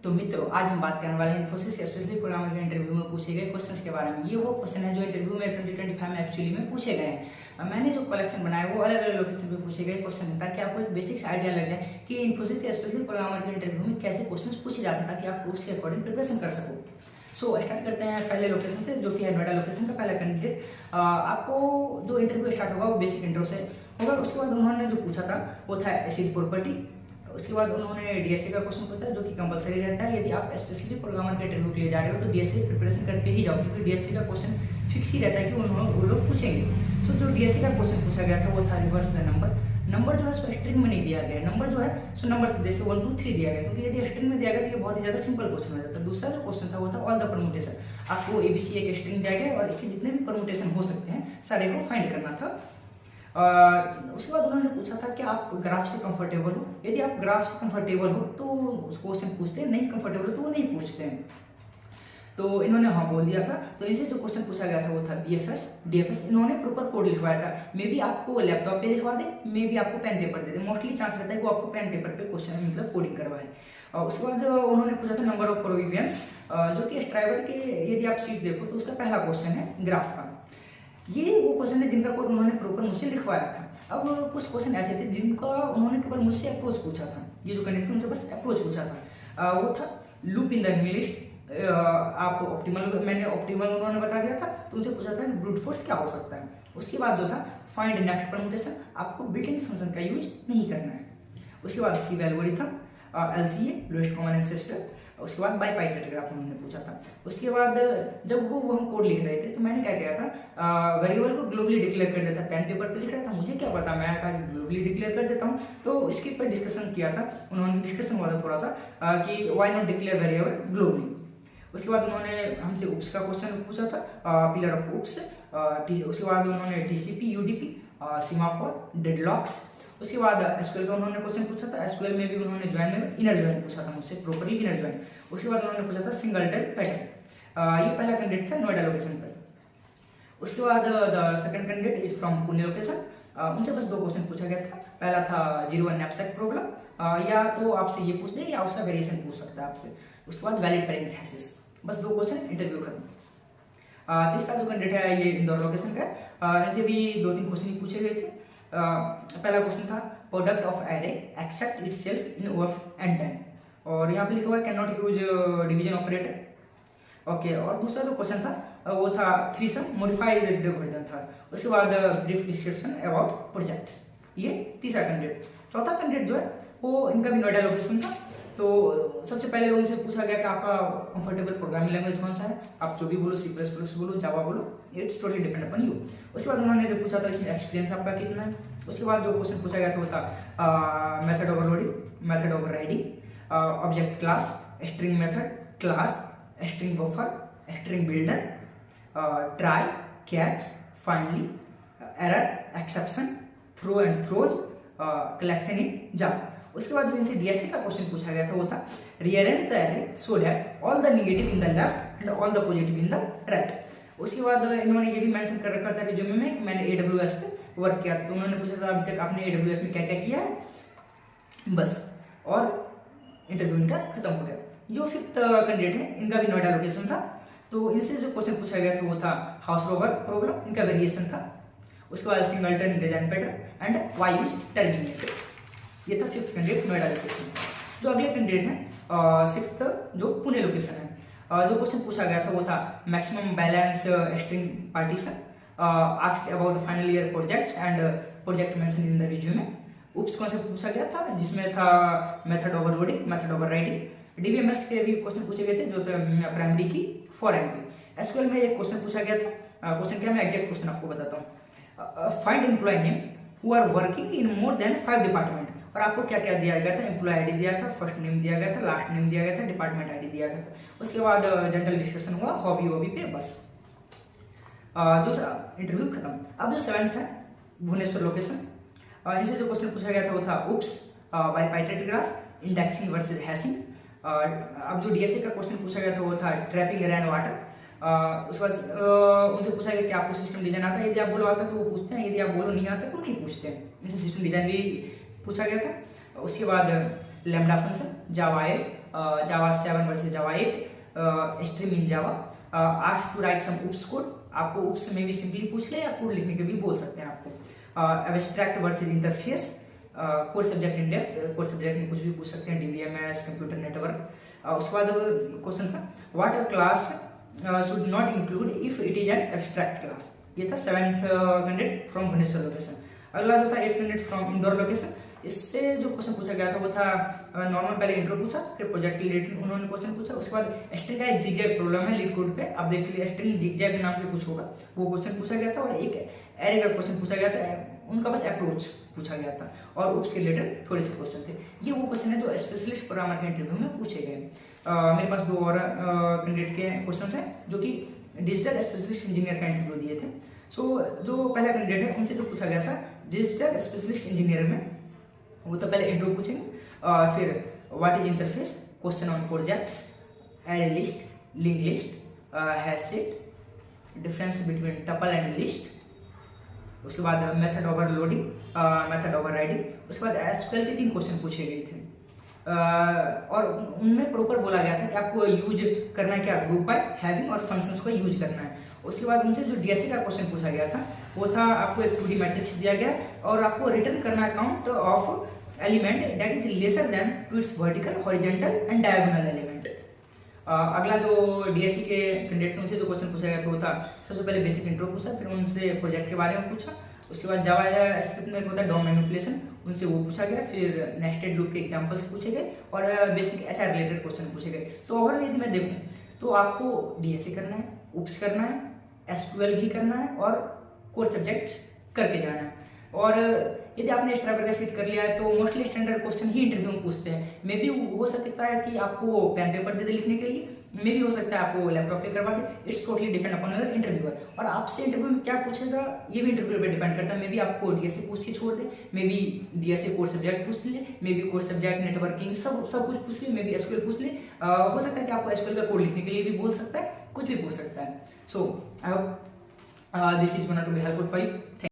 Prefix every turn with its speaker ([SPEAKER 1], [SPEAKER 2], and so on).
[SPEAKER 1] तो मित्रों, आज हम बात करने वाले हैं इन्फोसिस स्पेशली प्रोग्रामर के इंटरव्यू में पूछे गए क्वेश्चंस के बारे में। ये वो क्वेश्चन है जो इंटरव्यू में 2025 में एक्चुअली में पूछे गए हैं। मैंने जो कलेक्शन बनाया वो अलग अलग लोकेशन पे पूछे गए क्वेश्चन है, ताकि आपको एक बेसिक्स आइडिया लग जाए कि इन्फोसिस के स्पेशली प्रोग्रामर के इंटरव्यू में कैसे क्वेश्चन पूछे जाते हैं, ताकि आप उसके अकॉर्डिंग प्रिपरेशन कर सको। सो स्टार्ट करते हैं पहले लोकेशन से, जो कि है नोएडा लोकेशन का पहला कैंडिडेट। आपको जो इंटरव्यू स्टार्ट होगा वो बेसिक इंट्रो से होगा। उसके बाद उन्होंने जो पूछा था वो था एसिड प्रॉपर्टी। उसके बाद उन्होंने डीएससी का क्वेश्चन पूछा जो कि कंपलसरी रहता है। यदि आप स्पेशली प्रोग्रामर के इंटरव्यू के लिए जा रहे हो तो डीएससी प्रिपरेशन करके ही जाओ, क्योंकि डीएससी का क्वेश्चन फिक्स ही रहता है कि वो लोग पूछेंगे। सो जो डीएससी का क्वेश्चन पूछा गया था वो था रिवर्स द नंबर जो है सो स्ट्रिंग में नहीं दिया गया। नंबर जो है सो नंबर से जैसे 1 2 3 दिया गया, क्योंकि यदि स्ट्रिंग में दिया गया तो ये बहुत ही ज्यादा सिंपल क्वेश्चन हो जाता है। दूसरा जो क्वेश्चन था वो था ऑल द परमुटेशन। आपको एबीसी एक स्ट्रिंग दिया गया और इसके जितने भी परमुटेशन हो सकते हैं सारे को फाइंड करना था। उसके बाद उन्होंने पूछा था कि आप ग्राफ से कंफर्टेबल हो। यदि आप ग्राफ से कंफर्टेबल हो तो उस क्वेश्चन पूछते हैं, नहीं कंफर्टेबल हो तो वो नहीं पूछते हैं। तो इन्होंने हाँ बोल दिया था। तो इनसे जो क्वेश्चन पूछा गया था वो था बीएफएस डीएफएस। इन्होंने प्रॉपर कोड लिखवाया था। मे बी आपको लैपटॉप पे लिखवा दे, मे बी आपको पेन पेपर दे दे। मोस्टली चांस रहता है कि वो आपको पेन पेपर पे क्वेश्चन मतलब कोडिंग करवाए। और उसके बाद उन्होंने पूछा था नंबर ऑफ प्रोविजंस, जो कि स्ट्राइवर के यदि आप सीट देखो तो उसका पहला क्वेश्चन है ग्राफ का। ये वो क्वेश्चन है जिनका कोड उन्होंने प्रॉपर मुझसे लिखवाया था। अब कुछ क्वेश्चन ऐसे थे जिनका उन्होंने केवल मुझसे अप्रोच पूछा था। ये जो कैंडिडेट थे उनसे बस अप्रोच पूछा था। वो था लूप इन द लिस्ट। आप ऑप्टिमल, मैंने ऑप्टिमल उन्होंने बता दिया था। तो उनसे पूछा था ब्रूट फोर्स क्या हो सकता है। उसके बाद जो था फाइंड नेक्स्ट परमुटेशन, आपको बिल्ट इन फंक्शन का यूज नहीं करना है। उसके बाद C algorithm, LCA lowest common ancestor. उसके बाद बाई पाइथन ग्राफ उन्होंने पूछा था। उसके बाद जब वो हम कोड लिख रहे थे तो मैंने क्या किया था, वेरिएबल को ग्लोबली डिक्लेयर कर देता। पेन पेपर पे लिख रहा था, मुझे क्या पता, मैं कहा ग्लोबली डिक्लेयर कर देता हूँ। तो इसके ऊपर डिस्कशन किया था उन्होंने, डिस्कशन हुआ था थोड़ा सा कि why not declare variable globally. उसके बाद उन्होंने हमसे उप्स का क्वेश्चन पूछा था, पिलर ऑफ उप्स। उसके बाद उन्होंने टीसीपी यूडीपी, सीमाफोर, डेडलॉक्स। उसके बाद एसक्यूएल का उन्होंने क्वेश्चन पूछा था। एसक्यूएल में भी उन्होंने ज्वाइन में इनर ज्वाइन पूछा था मुझसे, प्रॉपर्ली इनर ज्वाइन। उसके बाद उन्होंने पूछा था सिंगलटन पैटर्न। ये पहला कैंडिडेट था नोएडा लोकेशन पर। उसके बाद the second candidate is from Pune location. उनसे बस 2 क्वेश्चन पूछा गया था। पहला था 01 नैपसैक प्रॉब्लम, या तो आपसे ये पूछ दे या उसका वेरिएशन पूछ सकता है आपसे। उसके बाद वैलिड पैरेंथेसिस। बस 2 क्वेश्चन, इंटरव्यू खत्म। तीसरा जो कैंडिडेट है ये इंदौर लोकेशन का। इनसे भी 2-3 क्वेश्चन पूछे गए थे। पहला क्वेश्चन था product of array except itself in O of n 10, और यहाँ पे लिखा हुआ है can not use division operator. Okay, और दूसरा जो क्वेश्चन था वो था 3 सम मॉडिफाइड वर्जन था। उसके बाद ब्रीफ डिस्क्रिप्शन अबाउट प्रोजेक्ट। ये तीसरा कैंडिडेट। चौथा कैंडिडेट जो है वो इनका भी नोएडा लोकेशन था। तो सबसे पहले उनसे पूछा गया कि आपका कंफर्टेबल प्रोग्रामिंग लैंग्वेज कौन सा है। आप जो भी बोलो, सी प्लस प्लस बोलो, जावा बोलो, it's totally depend upon you. उसके बाद उन्होंने जो पूछा था इसमें एक्सपीरियंस आपका कितना है। उसके बाद जो क्वेश्चन पूछा गया था वो था method overloading, method overriding, object class, string method, class, string buffer, string builder, try, catch, finally, error, exception, throw and throws, collection in Java. उसके बाद जो इनसे डीएससी का क्वेश्चन पूछा गया था वो था rearrange the array so that all the negative in the left and all the positive in the right. उसके बाद इन्होंने ये भी मेंशन कर रखा था रिज्यूमे में कि मैंने एडब्ल्यूएस पे वर्क किया था। तो उन्होंने पूछा था अभी तक आपने एडब्ल्यूएस में क्या क्या किया है, बस, और इंटरव्यू इनका खत्म हो गया। जो 5th कैंडिडेट है इनका भी नोएडा लोकेशन था। तो इनसे जो क्वेश्चन पूछा गया था वो था हाउस रोवर प्रॉब्लम, इनका वेरिएशन था। उसके बाद singleton design pattern and why use terminate. ये था 5th कैंडिडेट नोएडा लोकेशन। जो अगले कैंडिडेट है 6th जो पुणे लोकेशन है। जो क्वेश्चन पूछा गया था वो था maximum balance string partition, asked about final year projects and project mention in the resume. Oops concept पूछा गया था जिसमें था method overloading, method overriding. DBMS के भी क्वेश्चन पूछे गए थे जो थे प्राइमरी की, फॉरेन की। एसक्यूएल में एक क्वेश्चन पूछा गया था। क्वेश्चन क्या, मैं एग्जैक्ट क्वेश्चन आपको बताता हूँ। Find employee name who are working in more than 5 department. और आपको क्या क्या दिया गया था, एम्प्लॉय आईडी दिया था, फर्स्ट नेम दिया गया था, लास्ट नेम दिया गया था, डिपार्टमेंट आईडी दिया गया था। उसके बाद जनरल डिस्कशन हुआ हॉबी पे, बस जो इंटरव्यू खत्म। अब जो 7th है भुवनेश्वर लोकेशन। इनसे जो क्वेश्चन पूछा गया था वो था OOPs, by Python graph, indexing versus hashing. अब जो डीएससी का क्वेश्चन पूछा गया था वो था ट्रैपिंग रेन वाटर। उसके बाद उनसे पूछा गया कि आपको सिस्टम डिजाइन आता है। यदि आप बोलो आता है तो वो पूछते हैं, यदि आप बोलो नहीं आता तो नहीं पूछते हैं। इनसे सिस्टम डिजाइन भी पूछा गया था। उसके बाद lambda function, Java Java 7 versus Java 8, stream in Java, ask to write some OOPs code, आपको उप्स में भी सिंपली पूछ ले या कोड लिखने के भी बोल सकते हैं आपको। Abstract versus interface, core subject in depth, core subject में कुछ भी पूछ सकते हैं, डीबीएमएस, कंप्यूटर नेटवर्क। उसके बाद क्वेश्चन था what a class should not include if it is an abstract class, ये था 7th candidate from Bhubaneswar location. अगला जो था 8th candidate from Indore location, इससे जो क्वेश्चन पूछा गया था वो था नॉर्मल, पहले इंट्रो पूछा, फिर प्रोजेक्ट रिलेटेड उन्होंने क्वेश्चन पूछा, उसके बाद स्ट्रिंग का एक जिगजैग प्रॉब्लम है लीड कोड पे, आप देख लीजिए स्ट्रिंग जिगजैग नाम के कुछ होगा, वो क्वेश्चन पूछा गया था, और एक एरे का क्वेश्चन पूछा गया था, उनका बस अप्रोच पूछा गया था, और उसके रिलेटेड थोड़े से क्वेश्चन थे। ये वो क्वेश्चन है जो स्पेशलिस्ट प्रोग्रामर के इंटरव्यू में पूछे गए। मेरे पास 2 और कैंडिडेट के क्वेश्चन हैं जो कि डिजिटल स्पेशलिस्ट इंजीनियर का इंटरव्यू दिए थे। सो जो पहला कैंडिडेट है उनसे जो पूछा गया था डिजिटल स्पेशलिस्ट इंजीनियर में, वो तो पहले इंट्रो पूछेंगे, फिर what is interface, question on projects, array list, link list, hash set, difference between tuple and list, उसके बाद मेथड ओवरलोडिंग, मेथड ओवरराइडिंग, उसके बाद एसक्यूएल के 3 क्वेश्चन पूछे गए थे, और उनमें प्रॉपर बोला गया था कि आपको यूज करना है क्या, ग्रुप बाय, हैविंग और फंक्शंस को यूज करना है। उसके बाद उनसे जो डीएससी का क्वेश्चन पूछा गया था वो था आपको एक 2D मैट्रिक्स दिया गया और आपको रिटर्न करना count of element that is lesser than to its vertical, horizontal and diagonal element. अगला जो डीएससी के कैंडिडेट थे उनसे जो क्वेश्चन पूछा गया था वो था सबसे पहले बेसिक इंट्रो पूछा, फिर उनसे प्रोजेक्ट के बारे में पूछा, उसके बाद जावा स्क्रिप्ट में होता है डॉम मैनिपुलेशन, उनसे वो पूछा गया, फिर नेस्टेड लूप के एग्जांपल्स पूछे गए और बेसिक एचआर रिलेटेड क्वेश्चन पूछे गए। तो ओवरऑल यदि मैं देखूं तो आपको डीएससी करना है, उप्स करना है, एसक्यूएल भी करना है और कोर सब्जेक्ट करके जाना है। और यदि आपने एक्स्ट्रा वर्क सीट कर लिया है तो मोस्टली स्टैंडर्ड क्वेश्चन ही इंटरव्यू में पूछते हैं। मे भी हो सकता है कि आपको पेन पेपर दे दे लिखने के लिए, मे भी हो सकता है आपको लैपटॉप पे करवा दे, it's totally depend upon your interviewer. और आपसे इंटरव्यू में क्या पूछेगा ये भी इंटरव्यू पे डिपेंड करता है। मे भी आपको डीएससी पूछ के छोड़ दे, मे भी डीएससी कोर सब्जेक्ट पूछ ले, मे भी कोर सब्जेक्ट नेटवर्किंग सब कुछ पूछ ले, मे भी एसक्यूएल पूछ ले। हो सकता है कि आपको एसक्यूएल का कोड लिखने के लिए भी बोल सकता है, कुछ भी पूछ सकता है। So I hope this is gonna to be helpful for you.